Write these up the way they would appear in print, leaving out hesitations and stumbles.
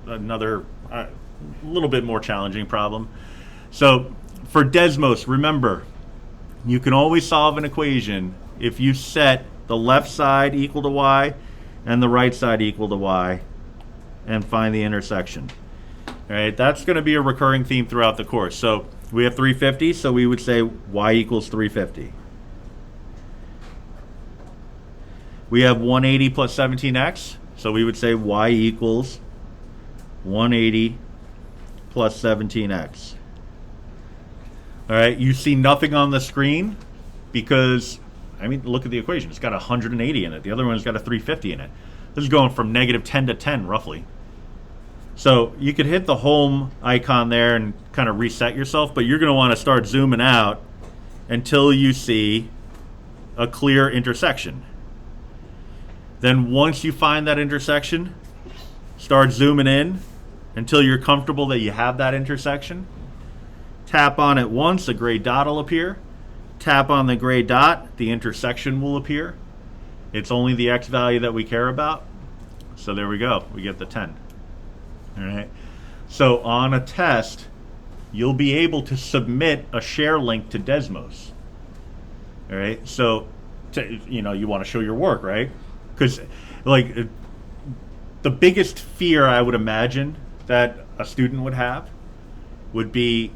Another little bit more challenging problem. So for Desmos, remember, you can always solve an equation if you set the left side equal to y and the right side equal to y and find the intersection. All right, that's going to be a recurring theme throughout the course. So we have 350, so we would say y equals 350. We have 180 plus 17x, so we would say y equals 180 plus 17x. All right, you see nothing on the screen because, I mean, look at the equation. It's got 180 in it. The other one's got a 350 in it. This is going from negative 10 to 10, roughly. So you could hit the home icon there and kind of reset yourself, but you're going to want to start zooming out until you see a clear intersection. Then once you find that intersection, start zooming in until you're comfortable that you have that intersection. Tap on it once, a gray dot will appear. Tap on the gray dot, the intersection will appear. It's only the x value that we care about. So there we go, we get the 10. All right. So on a test, you'll be able to submit a share link to Desmos. All right. So, you want to show your work, right? Because, the biggest fear I would imagine that a student would have would be,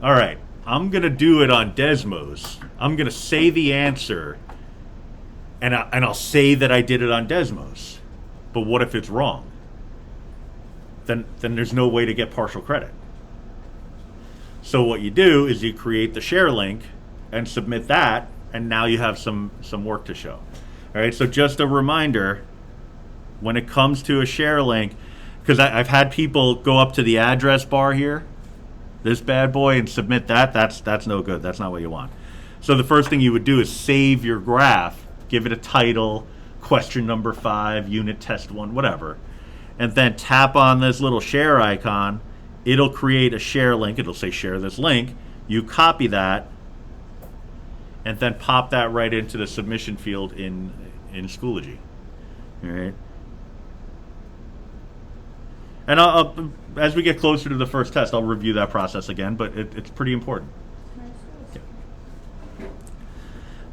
all right, I'm going to do it on Desmos. I'm going to say the answer, and I'll say that I did it on Desmos. But what if it's wrong? Then there's no way to get partial credit. So what you do is you create the share link and submit that, and now you have some work to show. All right, so just a reminder, when it comes to a share link, because I've had people go up to the address bar here, this bad boy, and submit that. That's no good. That's not what you want. So the first thing you would do is save your graph, give it a title, question number 5, unit test 1, whatever, and then tap on this little share icon. It'll create a share link. It'll say share this link. You copy that, and then pop that right into the submission field in Schoology. All right. And I'll, as we get closer to the first test, I'll review that process again, but it's pretty important. Okay.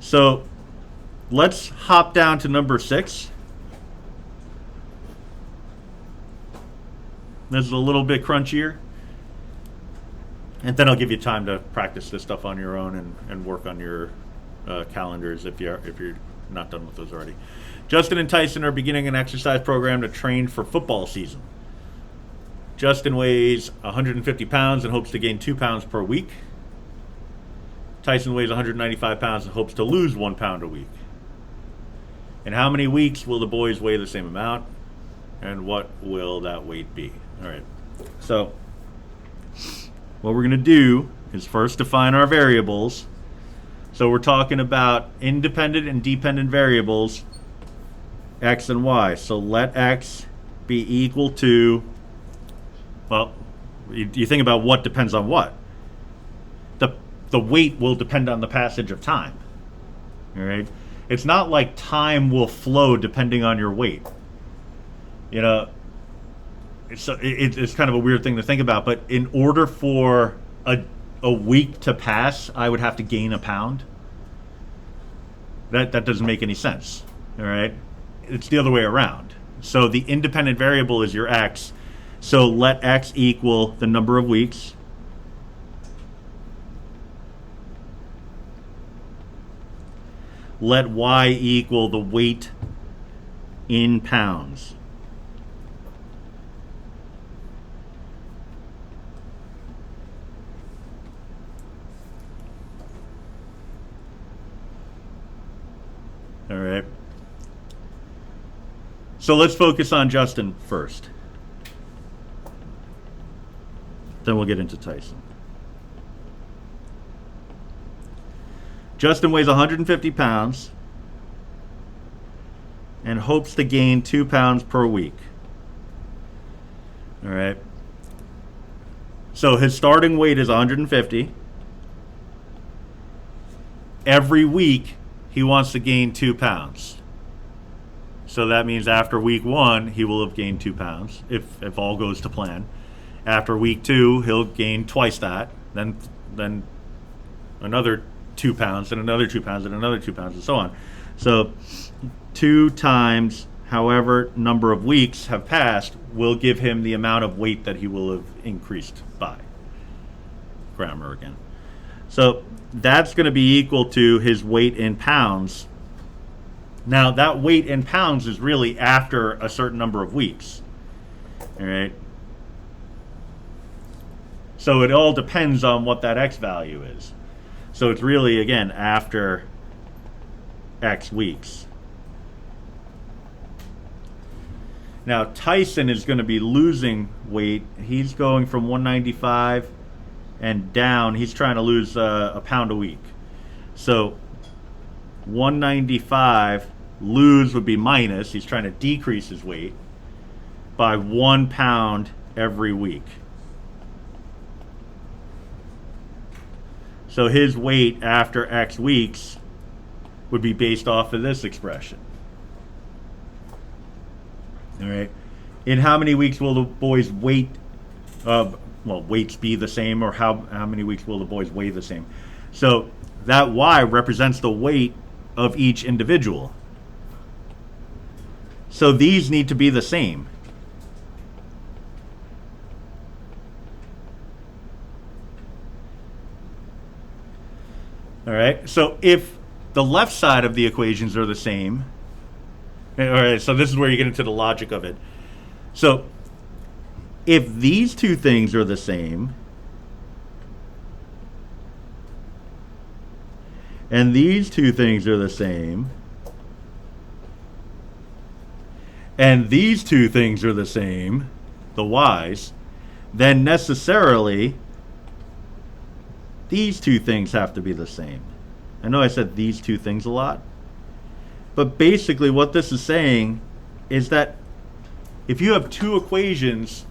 So let's hop down to number 6. This is a little bit crunchier. And then I'll give you time to practice this stuff on your own and work on your calendars if you're not done with those already. Justin and Tyson are beginning an exercise program to train for football season. Justin weighs 150 pounds and hopes to gain 2 pounds per week. Tyson weighs 195 pounds and hopes to lose 1 pound a week. In how many weeks will the boys weigh the same amount? And what will that weight be? All right. So what we're going to do is first define our variables. So we're talking about independent and dependent variables, x and y. So let x be equal to, well, you think about what depends on what. The weight will depend on the passage of time. All right? It's not like time will flow depending on your weight. It's kind of a weird thing to think about, but in order for a week to pass, I would have to gain a pound. That doesn't make any sense. All right? It's the other way around. So the independent variable is your x. So let x equal the number of weeks. Let y equal the weight in pounds. All right. So let's focus on Justin first. Then we'll get into Tyson. Justin weighs 150 pounds and hopes to gain 2 pounds per week. All right. So his starting weight is 150. Every week he wants to gain 2 pounds. So that means after week 1, he will have gained 2 pounds, if all goes to plan. After week 2, he'll gain twice that, then another 2 pounds, and another 2 pounds, and another 2 pounds, and so on. So 2 times however number of weeks have passed will give him the amount of weight that he will have increased by. Grammar again. So that's going to be equal to his weight in pounds. Now that weight in pounds is really after a certain number of weeks. All right. So it all depends on what that X value is. So it's really, again, after X weeks. Now Tyson is going to be losing weight. He's going from 195 and down. He's trying to lose a pound a week. So 195 lose would be minus. He's trying to decrease his weight by 1 pound every week. So his weight after X weeks would be based off of this expression. All right. In how many weeks will the boys' weight, weights be the same, or how many weeks will the boys weigh the same? So that Y represents the weight of each individual. So these need to be the same. All right. So if the left side of the equations are the same, all right, so this is where you get into the logic of it. So if these two things are the same, and these two things are the same, and these two things are the same, the Y's, then necessarily these two things have to be the same. I know I said these two things a lot, but basically what this is saying is that if you have two equations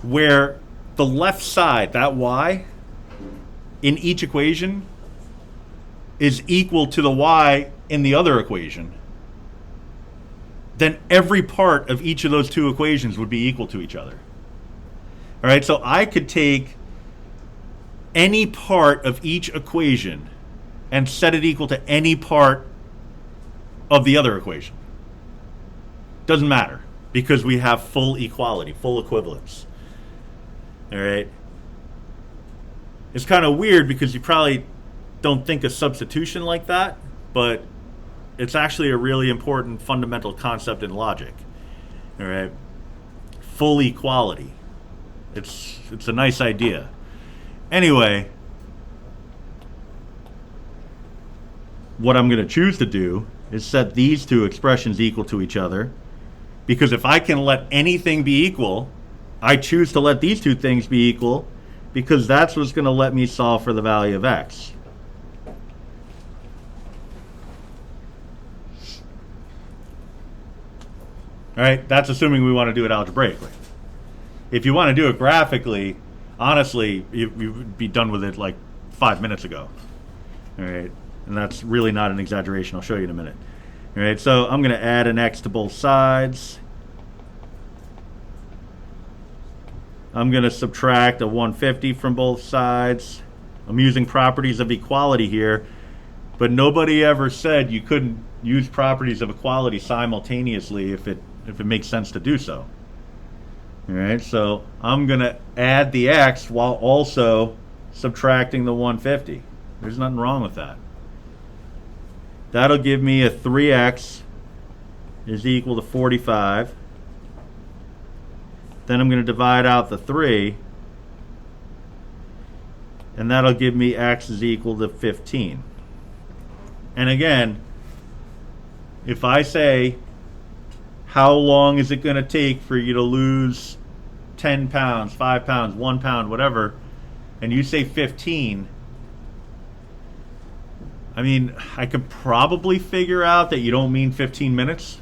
where the left side, that Y, in each equation is equal to the Y in the other equation, then every part of each of those two equations would be equal to each other. All right, so I could take any part of each equation and set it equal to any part of the other equation. Doesn't matter, because we have full equality, full equivalence. All right. It's kind of weird because you probably don't think of substitution like that, but it's actually a really important fundamental concept in logic. All right. Full equality. It's a nice idea. Anyway, what I'm going to choose to do is set these two expressions equal to each other, because if I can let anything be equal, I choose to let these two things be equal because that's what's going to let me solve for the value of X. All right, that's assuming we want to do it algebraically. If you want to do it graphically, honestly, you would be done with it like 5 minutes ago. All right, and that's really not an exaggeration. I'll show you in a minute. All right, so I'm going to add an X to both sides. I'm going to subtract a 150 from both sides. I'm using properties of equality here, but nobody ever said you couldn't use properties of equality simultaneously if it makes sense to do so. All right, so I'm going to add the X while also subtracting the 150. There's nothing wrong with that. That'll give me a 3X is equal to 45. Then I'm going to divide out the 3, and that'll give me X is equal to 15. And again, if I say, how long is it going to take for you to lose 10 pounds, 5 pounds, 1 pound, whatever, and you say 15, I mean, I could probably figure out that you don't mean 15 minutes,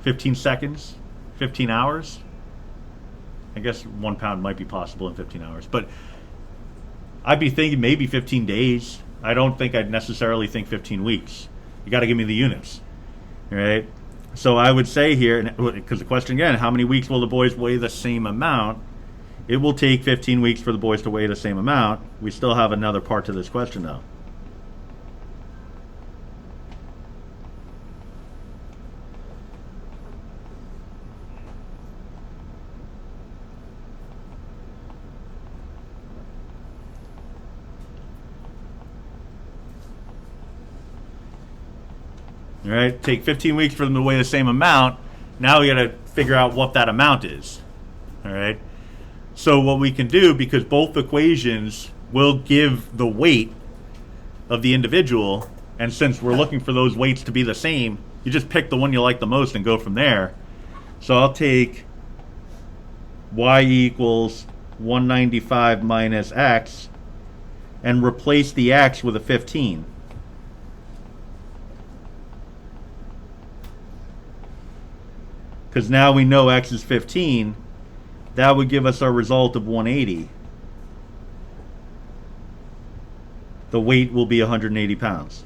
15 seconds, 15 hours. I guess 1 pound might be possible in 15 hours, but I'd be thinking maybe 15 days. I don't think I'd necessarily think 15 weeks. You got to give me the units. All right. So I would say here, because the question again, how many weeks will the boys weigh the same amount? It will take 15 weeks for the boys to weigh the same amount. We still have another part to this question though. All right, take 15 weeks for them to weigh the same amount. Now we got to figure out what that amount is. All right. So what we can do, because both equations will give the weight of the individual, and since we're looking for those weights to be the same, you just pick the one you like the most and go from there. So I'll take y equals 195 minus x and replace the x with a 15. Because now we know x is 15, that would give us our result of 180. The weight will be 180 pounds.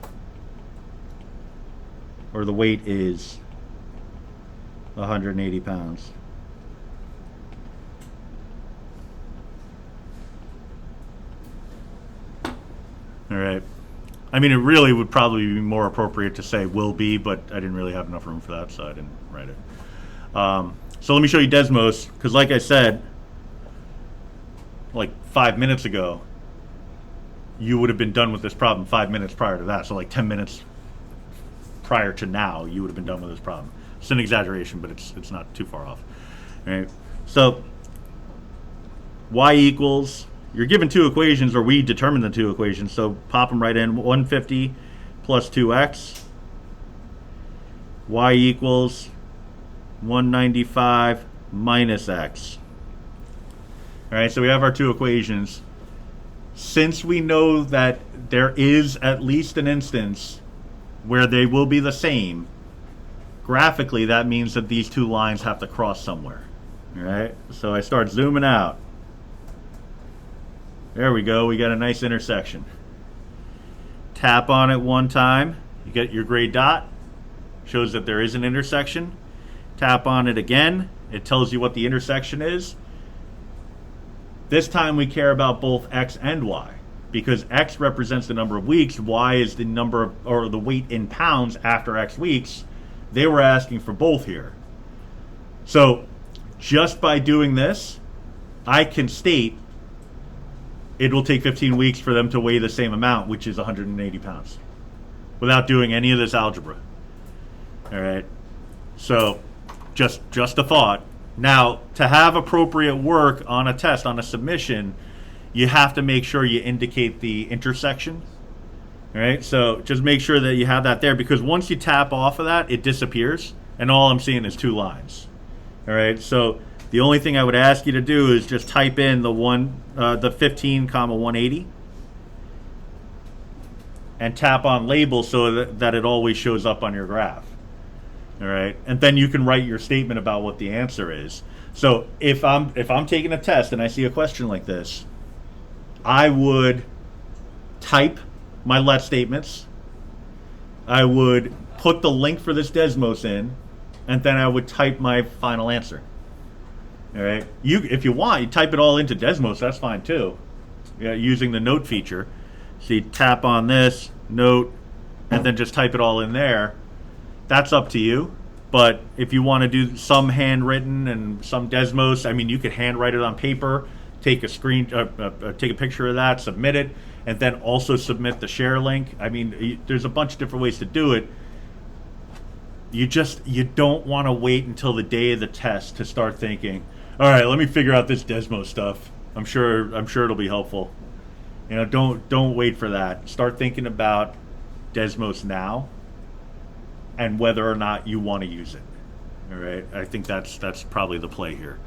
Or the weight is 180 pounds. All right. I mean, it really would probably be more appropriate to say will be, but I didn't really have enough room for that, so I didn't write it. So let me show you Desmos, because like I said, like 5 minutes ago, you would have been done with this problem 5 minutes prior to that. So like 10 minutes prior to now, you would have been done with this problem. It's an exaggeration, but it's not too far off. All right. So y equals, you're given two equations, or we determine the two equations, so pop them right in. 150 plus 2x. Y equals 195 minus x. All right, so we have our two equations. Since we know that there is at least an instance where they will be the same, graphically that means that these two lines have to cross somewhere. All right, so I start zooming out. There we go, we got a nice intersection. Tap on it one time, you get your gray dot, shows that there is an intersection. Tap on it again, it tells you what the intersection is. This time we care about both x and y, because x represents the number of weeks, y is the number of, or the weight in pounds after x weeks. They were asking for both here. So just by doing this, I can state it will take 15 weeks for them to weigh the same amount, which is 180 pounds, without doing any of this algebra. All right, so just a thought. Now, to have appropriate work on a test, on a submission, you have to make sure you indicate the intersection. All right, so just make sure that you have that there, because once you tap off of that, it disappears, and all I'm seeing is two lines. All right, so the only thing I would ask you to do is just type in the 15, 180, and tap on label so that it always shows up on your graph. All right, and then you can write your statement about what the answer is. So if I'm taking a test and I see a question like this, I would type my let statements. I would put the link for this Desmos in, and then I would type my final answer. All right, if you want, you type it all into Desmos. That's fine too. Yeah, using the note feature. So you tap on this note, and then just type it all in there. That's up to you. But if you want to do some handwritten and some Desmos, I mean, you could handwrite it on paper, take a take a picture of that, submit it, and then also submit the share link. I mean, there's a bunch of different ways to do it. You don't want to wait until the day of the test to start thinking, all right, let me figure out this Desmos stuff. I'm sure it'll be helpful. You know, don't wait for that. Start thinking about Desmos now, and whether or not you want to use it. All right, I think that's probably the play here.